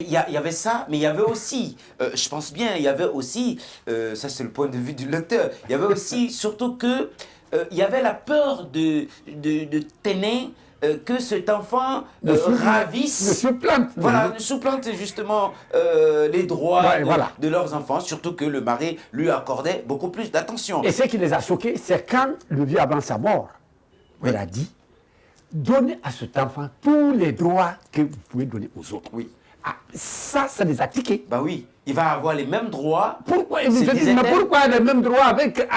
Il y avait ça, mais il y avait aussi, je pense bien, il y avait aussi, ça c'est le point de vue du lecteur, il y avait aussi, surtout que, il y avait la peur de Ténin, que cet enfant ravisse, voilà, supplante justement les droits de leurs enfants, surtout que le mari lui accordait beaucoup plus d'attention. Et ce qui les a choqués, c'est quand le vieux, avant sa mort, il a dit, donnez à cet enfant tous les droits que vous pouvez donner aux autres. Oui. Ah, ça les a tiqués. Bah oui, il va avoir les mêmes droits. Pourquoi pourquoi les mêmes droits avec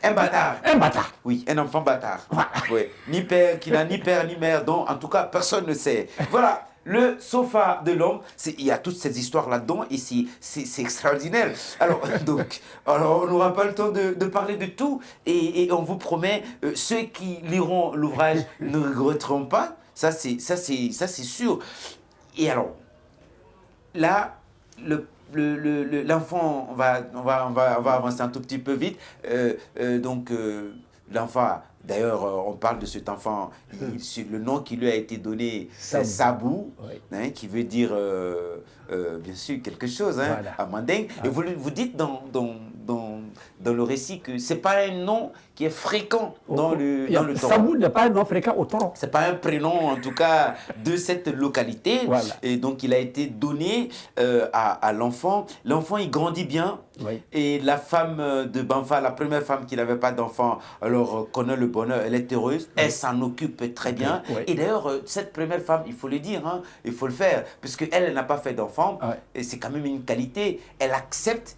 un bâtard? Un bâtard. Oui, un enfant bâtard. Voilà. Oui. Ni père, qui n'a ni père ni mère, dont en tout cas personne ne sait. Voilà. Le sofa de l'homme, il y a toutes ces histoires là-dedans et c'est extraordinaire. Alors, on n'aura pas le temps de parler de tout et on vous promet, ceux qui liront l'ouvrage ne regretteront pas. Ça, c'est sûr. Et alors, là, l'enfant, on va avancer un tout petit peu vite. L'enfant, d'ailleurs, on parle de cet enfant, le nom qui lui a été donné, c'est Sabou, hein, qui veut dire, bien sûr, quelque chose, hein, à mandingue. Et vous dites dans le récit que ce n'est pas un nom qui est fréquent dans le Toron. Sabou n'est pas un nom fréquent au Toron. Ce n'est pas un prénom, en tout cas, de cette localité. Voilà. Et donc, il a été donné à l'enfant. L'enfant, il grandit bien. Oui. Et la femme de Banfa, la première femme qui n'avait pas d'enfant, alors connaît le bonheur, elle est heureuse, elle s'en occupe très bien. Oui. Et d'ailleurs, cette première femme, il faut le dire, hein, il faut le faire, puisqu'elle, elle n'a pas fait d'enfant, et c'est quand même une qualité. Elle accepte,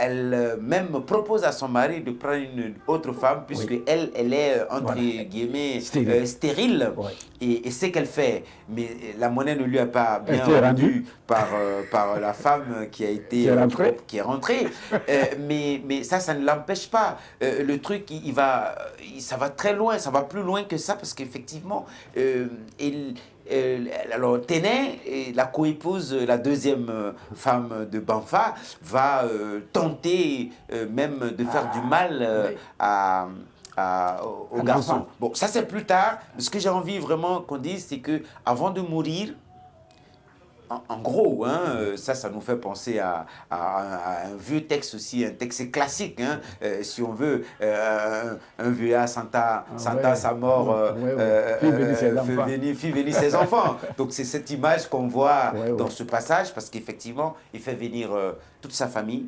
elle même propose à son mari de prendre une autre femme, puisque elle est, entre guillemets, stérile. Oui. Et c'est qu'elle fait. Mais la monnaie ne lui a pas bien rendue par la femme qui a été qui est rentrée. Mais ça ne l'empêche pas. Le truc, ça va très loin, ça va plus loin que ça, parce qu'effectivement, alors Ténin, la coépouse, la deuxième femme de Banfa, va tenter même de faire du mal au garçon. Bon, ça c'est plus tard. Ce que j'ai envie vraiment qu'on dise, c'est que avant de mourir, en gros, hein, ça nous fait penser à un vieux texte aussi, un texte classique, hein, si on veut, un vieux à Santa, sa mort, fit venir ses enfants. Donc c'est cette image qu'on voit dans ce passage, parce qu'effectivement, il fait venir toute sa famille.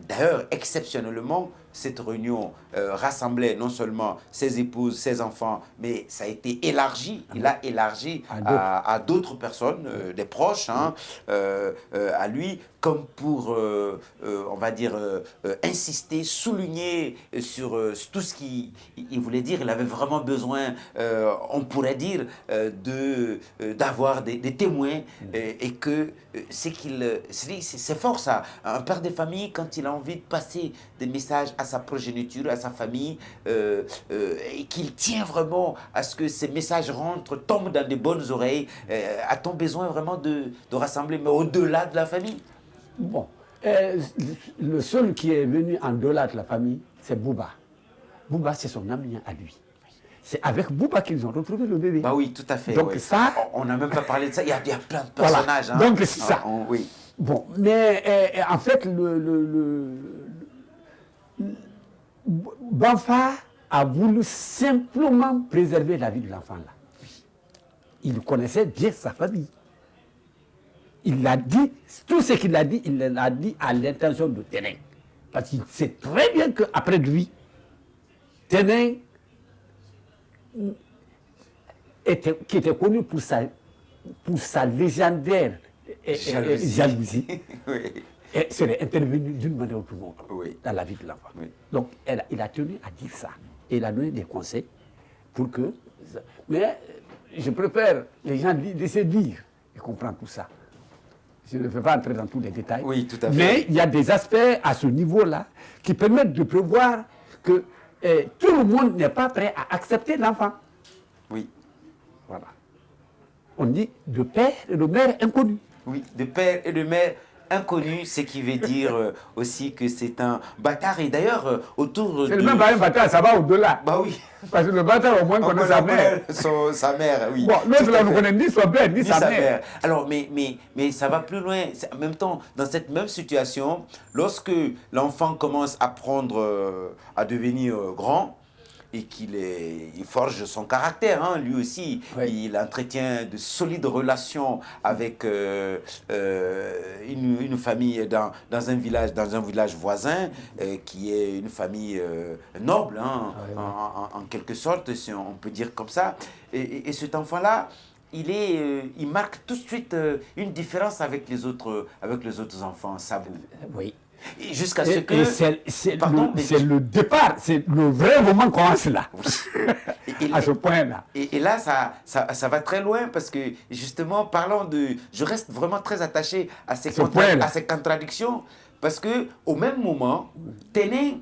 D'ailleurs, exceptionnellement, cette réunion rassemblait non seulement ses épouses, ses enfants, mais ça a été élargi. Il a élargi à d'autres personnes, des proches, hein, à lui, comme pour, on va dire, insister, souligner sur tout ce qu'il voulait dire. Il avait vraiment besoin, on pourrait dire, d'avoir des témoins et que c'est fort ça. Un père de famille, quand il a envie de passer des messages à sa progéniture, à sa famille, et qu'il tient vraiment à ce que ces messages tombent dans de bonnes oreilles, a-t-on besoin vraiment de rassembler, mais au-delà de la famille? Bon, le seul qui est venu en delà de la famille, c'est Bouba. Bouba, c'est son ami à lui. C'est avec Bouba qu'ils ont retrouvé le bébé. Bah oui, tout à fait. Donc ça... On n'a même pas parlé de ça, il y a plein de personnages. Voilà. Hein. Donc c'est ça. Oui. Bon, mais en fait, Banfa a voulu simplement préserver la vie de l'enfant là. Il connaissait bien sa famille. Il a dit, tout ce qu'il a dit, il l'a dit à l'intention de Ténin. Parce qu'il sait très bien qu'après lui, Ténin, qui était connu pour sa légendaire jalousie, serait intervenu d'une manière ou d'une autre dans la vie de l'enfant. Oui. Donc, il a tenu à dire ça. Et il a donné des conseils pour que... Mais je préfère les gens laisser dire et comprendre tout ça. Je ne vais pas entrer dans tous les détails. Oui, tout à fait. Mais il y a des aspects à ce niveau-là qui permettent de prévoir que tout le monde n'est pas prêt à accepter l'enfant. Oui. Voilà. On dit de père et de mère inconnus. Oui, de père et de mère inconnu, ce qui veut dire aussi que c'est un bâtard. Et d'ailleurs, autour c'est même pas un bâtard, ça va au-delà. Bah oui. Parce que le bâtard, au moins, connaît sa mère. Sa mère, oui. Bon, l'autre, là, ne connaît ni son père, ni sa mère. Alors, mais ça va plus loin. En même temps, dans cette même situation, lorsque l'enfant commence à prendre, à devenir grand, et qu'il forge son caractère, hein. Lui aussi, oui. Il entretient de solides relations avec une famille dans un village voisin, qui est une famille noble, hein, oui. en quelque sorte, si on peut dire comme ça. Et cet enfant-là, il marque tout de suite une différence avec les autres enfants, Sabou. Oui. Jusqu'à ce que... C'est le départ, c'est le vrai moment commence là, à ce point-là. Et là, ça va très loin parce que, justement, parlant de... Je reste vraiment très attaché à ces contradictions parce qu'au même moment, Téné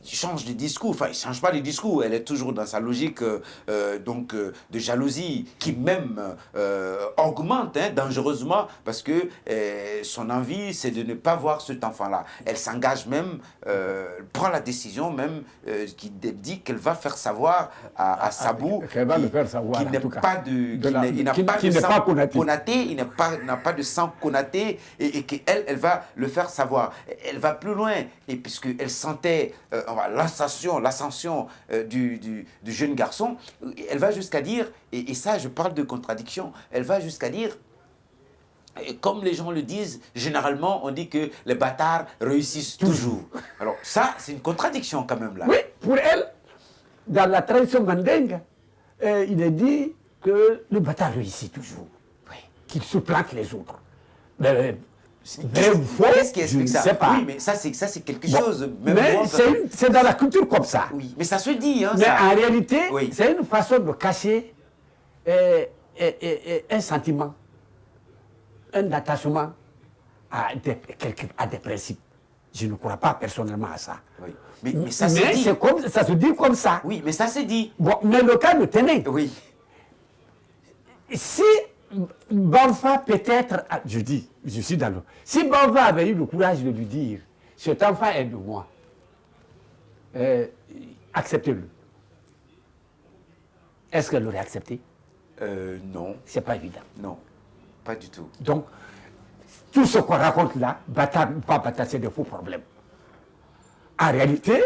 change de discours, enfin il ne change pas de discours, elle est toujours dans sa logique de jalousie qui même augmente dangereusement parce que son envie c'est de ne pas voir cet enfant-là. Elle s'engage même, prend la décision même qui dit qu'elle va faire savoir à Sabou qu'il n'a pas de sang Konaté et qu'elle elle va le faire savoir. Elle va plus loin et puisqu'elle sentait l'ascension du jeune garçon, elle va jusqu'à dire, et ça je parle de contradiction, elle va jusqu'à dire, comme les gens le disent, généralement on dit que les bâtards réussissent toujours. Alors ça c'est une contradiction quand même là. Oui, pour elle, dans la tradition mandingue, il est dit que le bâtard réussit toujours, oui. Qu'il supplante les autres. Qu'est-ce qui explique ça? Oui, mais ça c'est quelque chose. Mais c'est dans la culture comme ça. Oui, mais ça se dit. Hein, mais ça. En réalité, oui. C'est une façon de cacher un sentiment, un attachement à des principes. Je ne crois pas personnellement à ça. Oui. Mais ça se dit. Ça se dit comme ça. Oui, mais ça se dit. Bon, mais le cas de Téné. Oui. Si Banfa peut-être, je suis dans le... Si Banfa avait eu le courage de lui dire, cet enfant est de moi, acceptez-le. Est-ce qu'elle l'aurait accepté? Non. C'est pas évident. Non, pas du tout. Donc, tout ce qu'on raconte là, bâtard ou pas bâtard, c'est des faux problèmes. En réalité,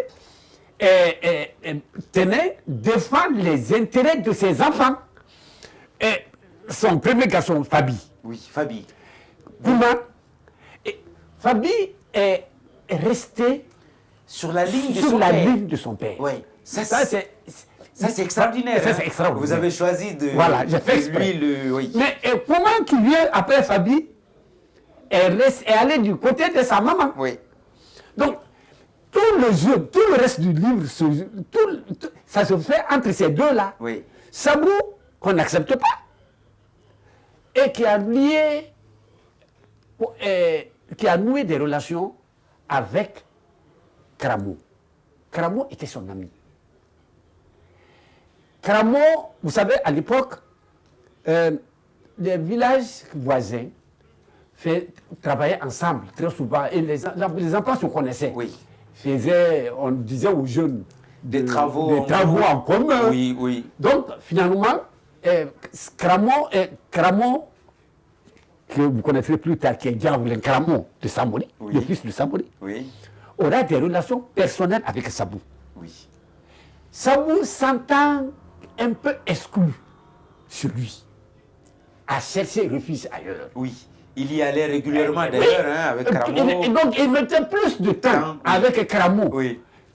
Téné défend les intérêts de ses enfants. Et son premier garçon, Fabi. Oui, Fabi. Comment Fabi est resté sur la ligne de son père. Oui. Ça c'est extraordinaire. Ça, c'est extraordinaire. Vous avez choisi de... Voilà, j'ai fait exprès. Oui. Mais comment qu'il vient après Fabi est allé du côté de sa maman. Oui. Donc, tout le reste du livre, ça se fait entre ces deux-là. Oui. Sabou, qu'on n'accepte pas, et qui a noué des relations avec Kramo. Kramo était son ami. Kramo, vous savez, à l'époque, les villages voisins travaillaient ensemble très souvent et les enfants se connaissaient. Oui. On disait aux jeunes des travaux en commun. Oui, oui. Donc, finalement, Kramo, que vous connaîtrez plus tard, qui est Diaboulin Kramo de Samori, oui. Le fils de Samori, oui. Aura des relations personnelles avec Sabou. Oui. Sabou s'entend un peu exclu sur lui, à chercher refuge ailleurs. Oui. Il y allait régulièrement d'ailleurs avec Kramo. Et donc il mettait plus de temps avec Kramo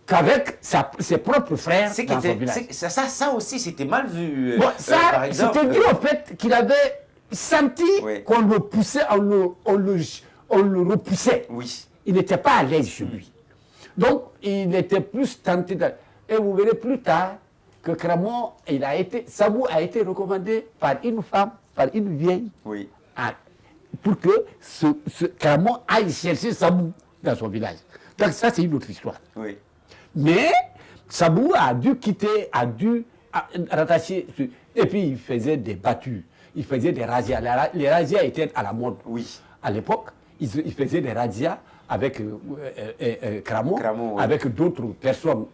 qu'avec ses propres frères dans son village. Ça aussi, c'était mal vu. Bon, ça, c'était dû au fait qu'il avait senti qu'on le poussait, on le repoussait. Oui. Il n'était pas à l'aise chez lui. Donc, il était plus tenté. Et vous verrez plus tard que Kramo, Sabou a été recommandé par une femme, par une vieille. Oui. Pour que Kramo aille chercher Sabou dans son village. Donc ça, c'est une autre histoire. Oui. Mais Sabou a dû quitter, rattacher, et puis il faisait des battues, il faisait des razzias. Les razzias étaient à la mode oui. À l'époque. ils faisaient des razzias avec Kramo, avec d'autres personnes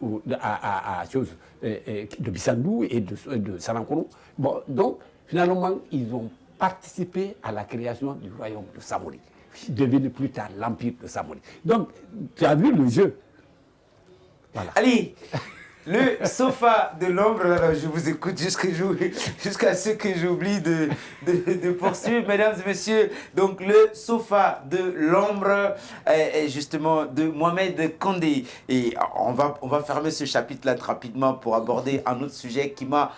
de Bissandou et de Sanankoro. Bon, donc, finalement, ils ont participé à la création du royaume de Samori, devenu plus tard l'empire de Samori. Donc, tu as vu le jeu. Voilà. Allez, le sofa de l'ombre, je vous écoute jusqu'à ce que j'oublie de poursuivre, mesdames et messieurs. Donc, le sofa de l'ombre, justement, de Mohamed Kandé. Et on va fermer ce chapitre-là rapidement pour aborder un autre sujet qui m'a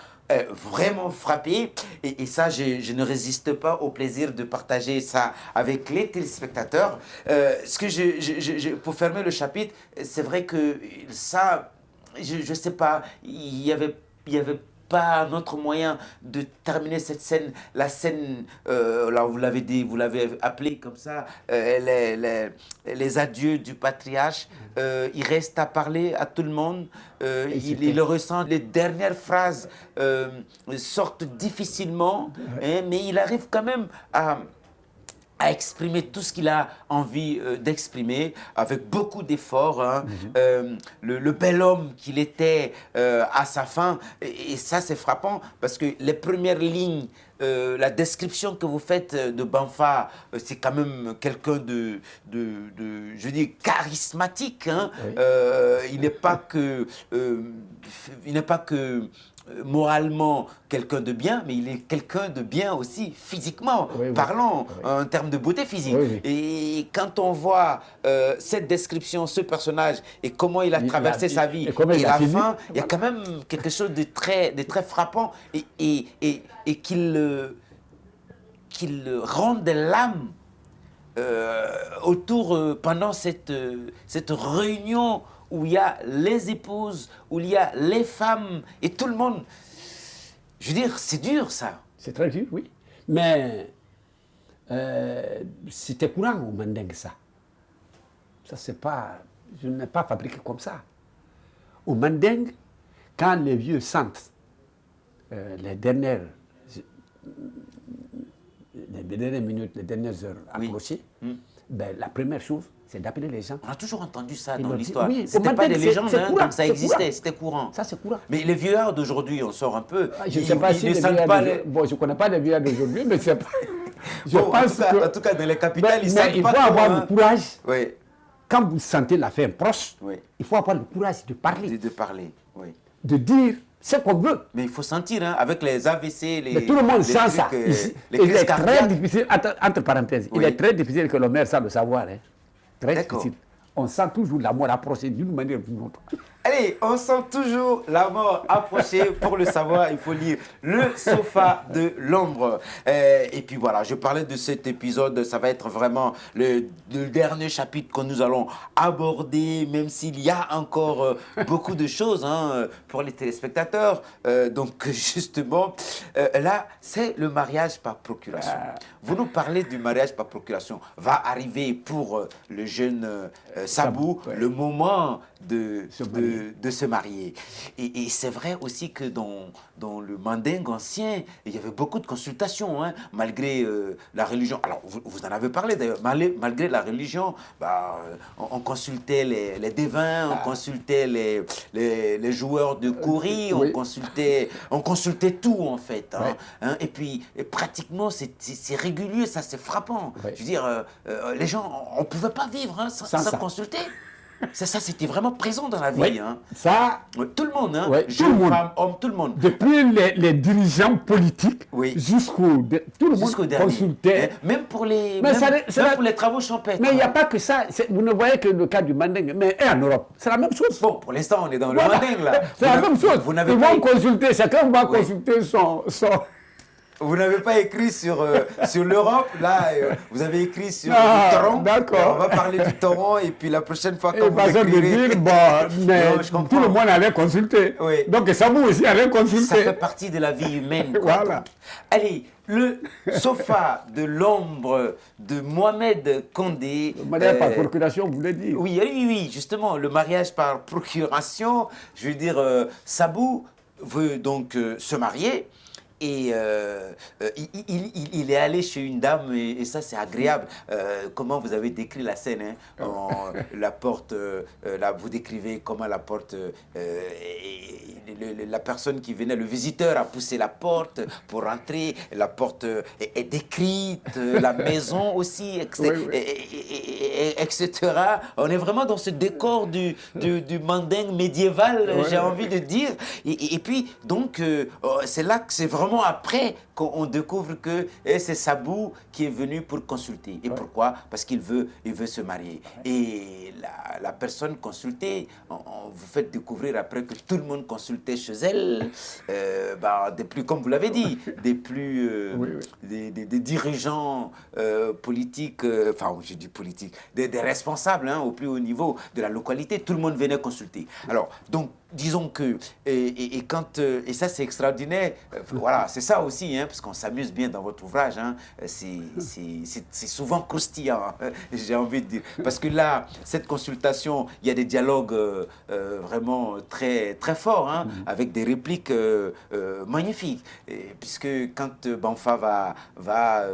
vraiment frappé. Et ça, je ne résiste pas au plaisir de partager ça avec les téléspectateurs. Pour fermer le chapitre, c'est vrai que ça... Je ne sais pas, il y avait pas un autre moyen de terminer cette scène. La scène, là vous l'avez dit, vous l'avez appelé comme ça, les adieux du patriarche. Il reste à parler à tout le monde. Il le ressent. Les dernières phrases sortent difficilement, hein, mais il arrive quand même à exprimer tout ce qu'il a envie d'exprimer avec beaucoup d'efforts. Hein. Le bel homme qu'il était à sa fin. Et ça, c'est frappant parce que les premières lignes, la description que vous faites de Banfa, c'est quand même quelqu'un je dis, charismatique. Hein. Oui. Il n'est pas que moralement quelqu'un de bien, mais il est quelqu'un de bien aussi physiquement, parlant, en termes de beauté physique. Et quand on voit cette description, ce personnage, et comment il a traversé sa vie, et la fin, il y a quand même quelque chose de très frappant, et qu'il rende l'âme autour, pendant cette réunion où il y a les épouses, où il y a les femmes et tout le monde. Je veux dire, c'est dur ça. C'est très dur, oui. Mais c'était courant au Mandingue ça. Ça, c'est pas... Je n'ai pas fabriqué comme ça. Au Mandingue, quand les vieux sentent les dernières minutes, les dernières heures approcher, ben, la première chose, c'est d'appeler les gens. On a toujours entendu ça dans l'histoire. Oui, c'était pas des légendes, hein, donc ça existait, c'était courant. Ça, c'est courant. Mais les vieillards d'aujourd'hui, on sort un peu. Je ne sais pas si les vieillards d'aujourd'hui... Bon, je ne connais pas les vieillards d'aujourd'hui, mais c'est pas... En tout cas, dans les capitales, ils sentent il faut avoir le courage. Oui. Quand vous sentez la fin proche, il faut avoir le courage de parler. De parler, oui. De dire ce qu'on veut. Mais il faut sentir, hein, avec les AVC, mais tout le monde sent ça. Il est très difficile, entre parenthèses, il est très difficile que le maire sache le savoir. Hein. Très difficile. On sent toujours la mort approcher d'une manière ou d'une autre. Allez, on sent toujours la mort approcher. Pour le savoir, il faut lire Le sofa de l'ombre. Et puis voilà, je parlais de cet épisode. Ça va être vraiment le dernier chapitre que nous allons aborder, même s'il y a encore beaucoup de choses hein, pour les téléspectateurs. Donc justement, là, c'est le mariage par procuration. Vous nous parlez du mariage par procuration. Va arriver pour le jeune Sabou le moment de se marier. Et c'est vrai aussi que dans le Mandingue ancien, il y avait beaucoup de consultations, hein, malgré la religion. Alors, vous en avez parlé d'ailleurs, malgré la religion, on consultait les devins, on consultait les joueurs de kouri, on consultait tout en fait. Hein, hein, et puis, pratiquement, c'est régulier, ça c'est frappant. Je veux dire, les gens, on ne pouvait pas vivre hein, sans consulter. Ça, c'était vraiment présent dans la vie. Oui, hein. Ça, tout le monde, hein. Jeunes, femmes, hommes, tout le monde. Depuis les dirigeants politiques jusqu'au... Tout le monde consultait. Même pour les travaux champêtres. Mais il n'y a pas que ça. Vous ne voyez que le cas du Mandingue. Mais en Europe, c'est la même chose. Bon, pour l'instant, on est dans le Mandingue, là. C'est la même chose. Ils vont consulter, chacun va consulter son... Vous n'avez pas écrit sur l'Europe, là, vous avez écrit sur le torrent. D'accord. On va parler du torrent et puis la prochaine fois quand vous écrirez... mais non, tout le monde allait consulter. Oui. Donc ça vous aussi allez consulter. Ça fait partie de la vie humaine. Voilà. Donc. Allez, le sofa de l'ombre de Mohamed Kandé. Le mariage par procuration, vous voulez dire? Oui, justement, le mariage par procuration. Je veux dire, Sabou veut donc se marier. il est allé chez une dame et ça c'est agréable. Comment vous avez décrit la scène, hein? La porte, vous décrivez comment la porte, la personne qui venait, le visiteur a poussé la porte pour entrer, la porte est décrite, la maison aussi, etc. On est vraiment dans ce décor du mandingue médiéval, j'ai envie de dire. Et puis, donc, c'est là que c'est vraiment après qu'on découvre que c'est Sabou qui est venu pour consulter. Et pourquoi? Parce qu'il veut se marier. Et la personne consultée, vous faites découvrir après que tout le monde consultait chez elle, des plus, comme vous l'avez dit, des plus, des dirigeants politiques, enfin, je dis politiques, des responsables, hein, au plus haut niveau de la localité, tout le monde venait consulter. Alors, donc, disons que, et ça c'est extraordinaire, voilà, c'est ça aussi, hein, parce qu'on s'amuse bien dans votre ouvrage, hein, c'est souvent croustillant, hein, j'ai envie de dire, parce que là, cette consultation, il y a des dialogues vraiment très, très forts, hein, avec des répliques magnifiques, puisque quand Banfa va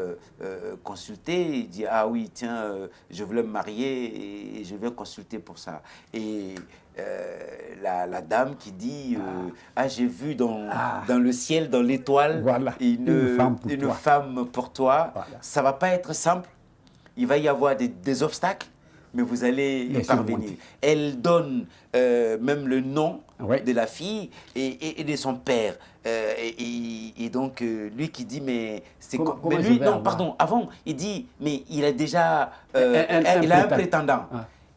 consulter, il dit « Ah oui, tiens, je voulais me marier et je vais consulter pour ça ». Et la dame qui dit j'ai vu dans le ciel, dans l'étoile, une femme pour toi. Voilà. Ça va pas être simple. Il va y avoir des obstacles, mais vous allez y parvenir. Elle donne même le nom de la fille et de son père. Et donc, lui qui dit, mais c'est quoi? Mais lui, non, pardon, avant, il dit, mais il a déjà il a un prétendant.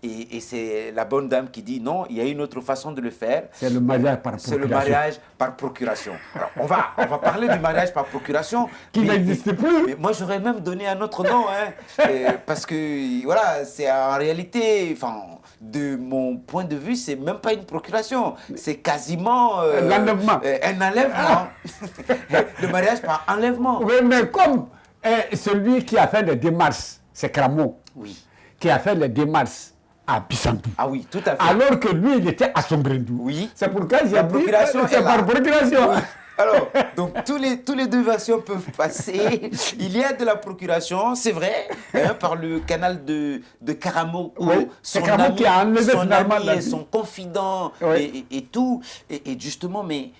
Et c'est la bonne dame qui dit non, il y a une autre façon de le faire. C'est le mariage par procuration. C'est le mariage par procuration. Alors, on va parler du mariage par procuration. Qui n'existe plus. Mais moi, j'aurais même donné un autre nom. Hein, parce que, voilà, c'est en réalité, enfin, de mon point de vue, c'est même pas une procuration. C'est quasiment l'enlèvement. Un enlèvement. Le mariage par enlèvement. Oui, mais comme celui qui a fait les démarches, c'est Cramo. Oui. Qui a fait les démarches à Bissandou. Ah oui, tout à fait. Alors que lui, il était à Sombrendou. Oui. C'est pourquoi j'ai dit c'est par procuration. Oui. Alors, donc, tous les deux versions peuvent passer. Il y a de la procuration, c'est vrai, hein, par le canal de Karamo, son ami et son confident, et tout. Et justement, mais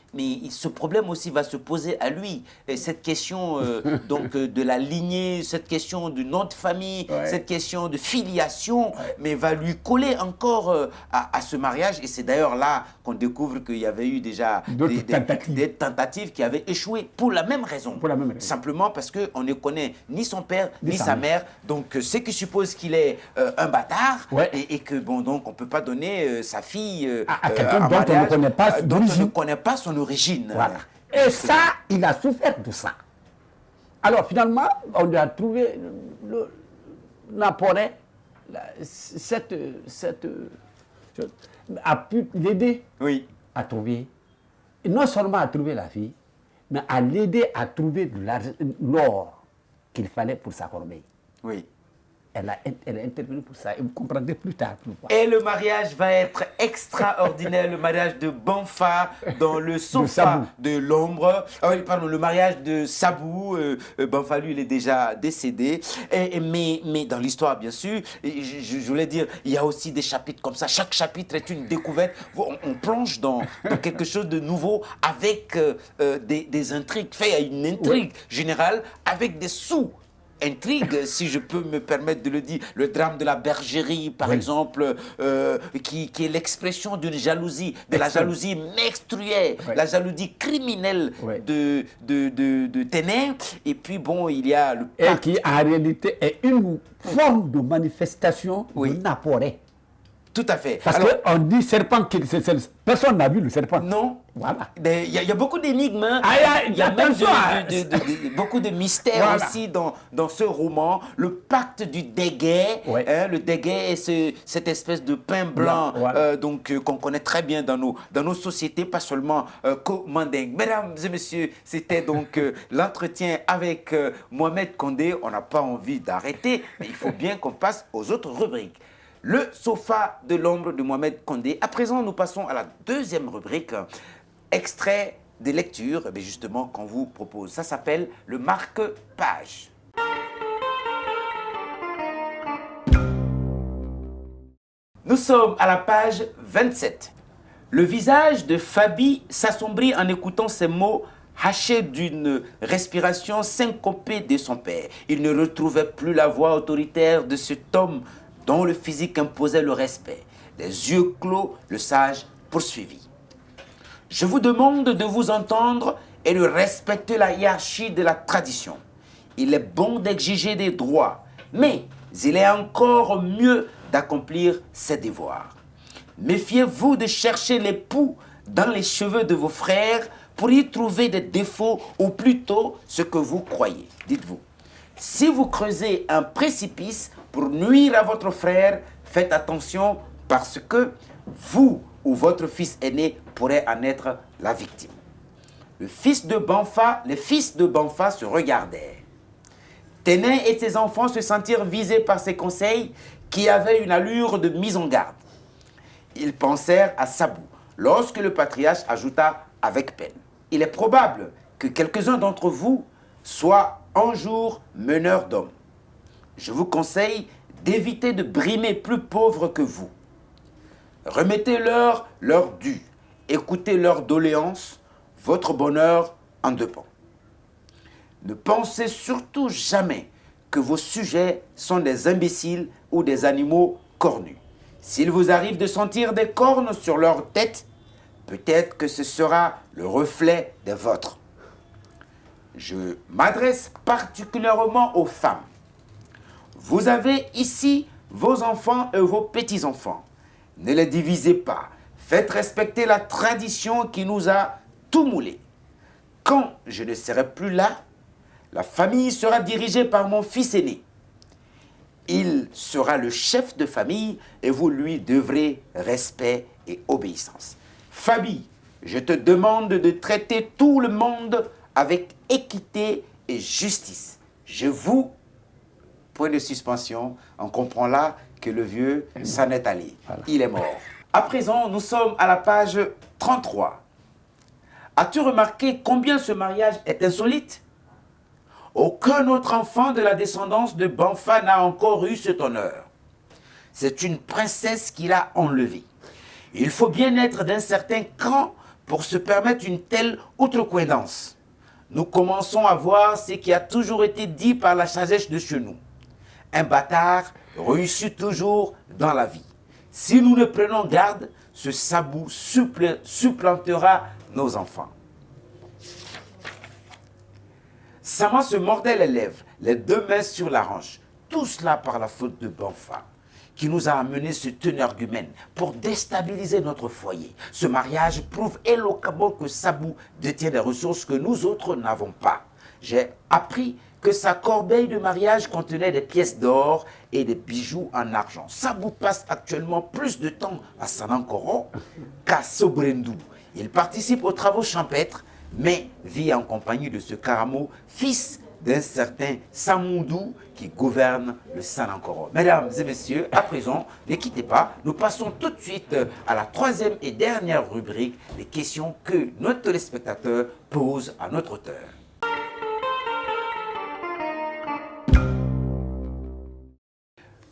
ce problème aussi va se poser à lui. Et cette question donc, de la lignée, cette question du nom de famille, cette question de filiation, mais va lui coller encore à ce mariage. Et c'est d'ailleurs là qu'on découvre qu'il y avait eu déjà des tentatives qui avaient échoué pour la même raison. Simplement parce qu'on ne connaît ni son père, ni sa mère. Donc, ce qui suppose qu'il est un bâtard et que, bon, donc, on ne peut pas donner sa fille à quelqu'un dont on ne connaît pas son origine. Voilà. Et ça, il a souffert de ça. Alors, finalement, on lui a trouvé Napoléon, a pu l'aider à trouver. Et non seulement à trouver la fille, mais à l'aider à trouver l'or qu'il fallait pour sa corbeille. Oui. Elle est intervenue pour ça, et vous comprendrez plus tard pourquoi. Et le mariage va être extraordinaire, le mariage de Banfa dans le sofa de l'ombre. Ah oui, pardon, le mariage de Sabou. Banfa, lui, il est déjà décédé. Mais dans l'histoire, bien sûr, je voulais dire, il y a aussi des chapitres comme ça. Chaque chapitre est une découverte. On plonge dans quelque chose de nouveau avec des intrigues. Il y a une intrigue générale avec des intrigue, si je peux me permettre de le dire, le drame de la bergerie, par exemple, qui est l'expression d'une jalousie, de la jalousie menstruelle, la jalousie criminelle de Ténè. Et puis, bon, il y a le pacte. Et qui, en réalité, est une forme de manifestation de Napoléon. Tout à fait. Parce qu'on dit serpent, personne n'a vu le serpent. Non. Voilà. Il y a beaucoup d'énigmes. Hein. Il y a même beaucoup de mystères aussi dans ce roman. Le pacte du Déguet. Hein, le Déguet est cette espèce de pain blanc donc qu'on connaît très bien dans nos sociétés, pas seulement qu'au Mandingue. Mesdames et messieurs, c'était donc l'entretien avec Mohamed Condé. On n'a pas envie d'arrêter, mais il faut bien qu'on passe aux autres rubriques. Le sofa de l'ombre de Mohamed Condé. À présent, nous passons à la deuxième rubrique, extrait de lecture justement qu'on vous propose. Ça s'appelle le marque-page. Nous sommes à la page 27. Le visage de Fabi s'assombrit en écoutant ces mots hachés d'une respiration syncopée de son père. Il ne retrouvait plus la voix autoritaire de cet homme dont le physique imposait le respect. Les yeux clos, le sage poursuivit. Je vous demande de vous entendre et de respecter la hiérarchie de la tradition. Il est bon d'exiger des droits, mais il est encore mieux d'accomplir ses devoirs. Méfiez-vous de chercher l'époux dans les cheveux de vos frères pour y trouver des défauts ou plutôt ce que vous croyez. Dites-vous, si vous creusez un précipice pour nuire à votre frère, faites attention parce que vous ou votre fils aîné pourrait en être la victime. Les fils de Banfa se regardèrent. Ténin et ses enfants se sentirent visés par ces conseils qui avaient une allure de mise en garde. Ils pensèrent à Sabou, lorsque le patriarche ajouta avec peine. Il est probable que quelques-uns d'entre vous soient un jour meneurs d'hommes. Je vous conseille d'éviter de brimer plus pauvres que vous. Remettez-leur leur dû, écoutez leurs doléances, votre bonheur en dépend. Ne pensez surtout jamais que vos sujets sont des imbéciles ou des animaux cornus. S'il vous arrive de sentir des cornes sur leur tête, peut-être que ce sera le reflet des vôtres. Je m'adresse particulièrement aux femmes. Vous avez ici vos enfants et vos petits-enfants. Ne les divisez pas. Faites respecter la tradition qui nous a tout moulé. Quand je ne serai plus là, la famille sera dirigée par mon fils aîné. Il sera le chef de famille et vous lui devrez respect et obéissance. Fabi, je te demande de traiter tout le monde avec équité et justice. Je vous... Point de suspension, on comprend là que le vieux s'en est allé. Voilà. Il est mort. À présent, nous sommes à la page 33. As-tu remarqué combien ce mariage est insolite? Aucun autre enfant de la descendance de Banfa n'a encore eu cet honneur. C'est une princesse qui l'a enlevée. Il faut bien être d'un certain cran pour se permettre une telle outrecuidance. Nous commençons à voir ce qui a toujours été dit par la sagesse de chez nous. Un bâtard réussit toujours dans la vie. Si nous ne prenons garde, ce Sabou supplantera nos enfants. Sama se mordait les lèvres, les deux mains sur la hanche. Tout cela par la faute de Banfa, qui nous a amené ce teneur-argument pour déstabiliser notre foyer. Ce mariage prouve éloquemment que Sabou détient des ressources que nous autres n'avons pas. J'ai appris que sa corbeille de mariage contenait des pièces d'or et des bijoux en argent. Sabou passe actuellement plus de temps à Sanankoro qu'à Sobrendou. Il participe aux travaux champêtres, mais vit en compagnie de ce Karamo, fils d'un certain Samoundou qui gouverne le Sanankoro. Mesdames et messieurs, à présent, ne quittez pas, nous passons tout de suite à la troisième et dernière rubrique, les questions que notre téléspectateur pose à notre auteur.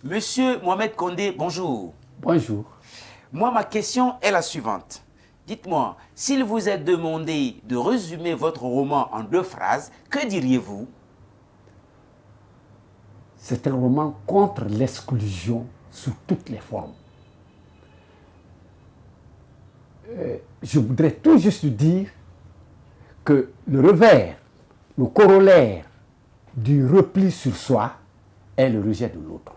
Monsieur Mohamed Condé, bonjour. Bonjour. Moi, ma question est la suivante. Dites-moi, s'il vous est demandé de résumer votre roman en 2 phrases, que diriez-vous? C'est un roman contre l'exclusion sous toutes les formes. Je voudrais tout juste dire que le revers, le corollaire du repli sur soi est le rejet de l'autre.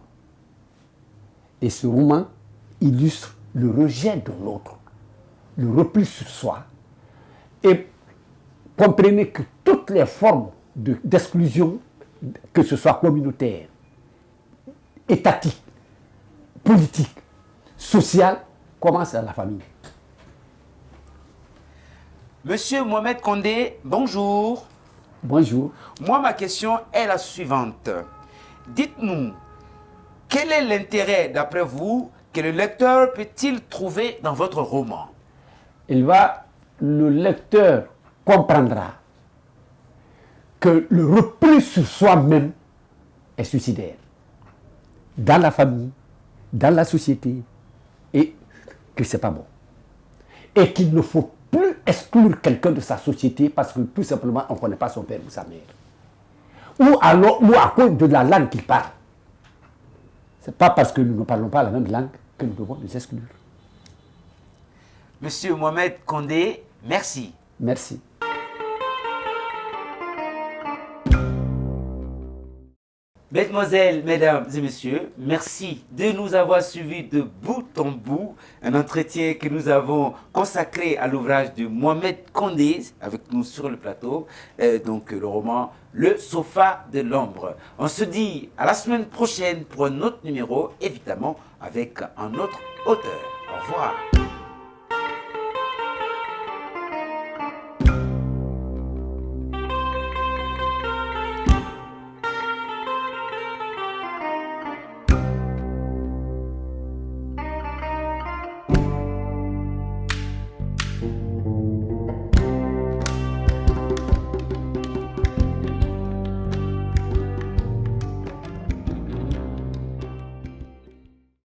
Et ce roman illustre le rejet de l'autre, le repli sur soi. Et comprenez que toutes les formes d'exclusion, que ce soit communautaire, étatique, politique, sociale, commencent à la famille. Monsieur Mohamed Condé, bonjour. Bonjour. Moi, ma question est la suivante. Dites-nous, quel est l'intérêt, d'après vous, que le lecteur peut-il trouver dans votre roman? Le lecteur comprendra que le repli sur soi-même est suicidaire. Dans la famille, dans la société, et que c'est pas bon. Et qu'il ne faut plus exclure quelqu'un de sa société parce que tout simplement on ne connaît pas son père ou sa mère. Ou à cause de la langue qu'il parle. Ce n'est pas parce que nous ne parlons pas la même langue que nous devons les exclure. Monsieur Mohamed Condé, merci. Merci. Mesdemoiselles, mesdames et messieurs, merci de nous avoir suivis de bout en bout. Un entretien que nous avons consacré à l'ouvrage de Mohamed Condé, avec nous sur le plateau, donc le roman Le Sofa de l'Ombre. On se dit à la semaine prochaine pour un autre numéro, évidemment avec un autre auteur. Au revoir.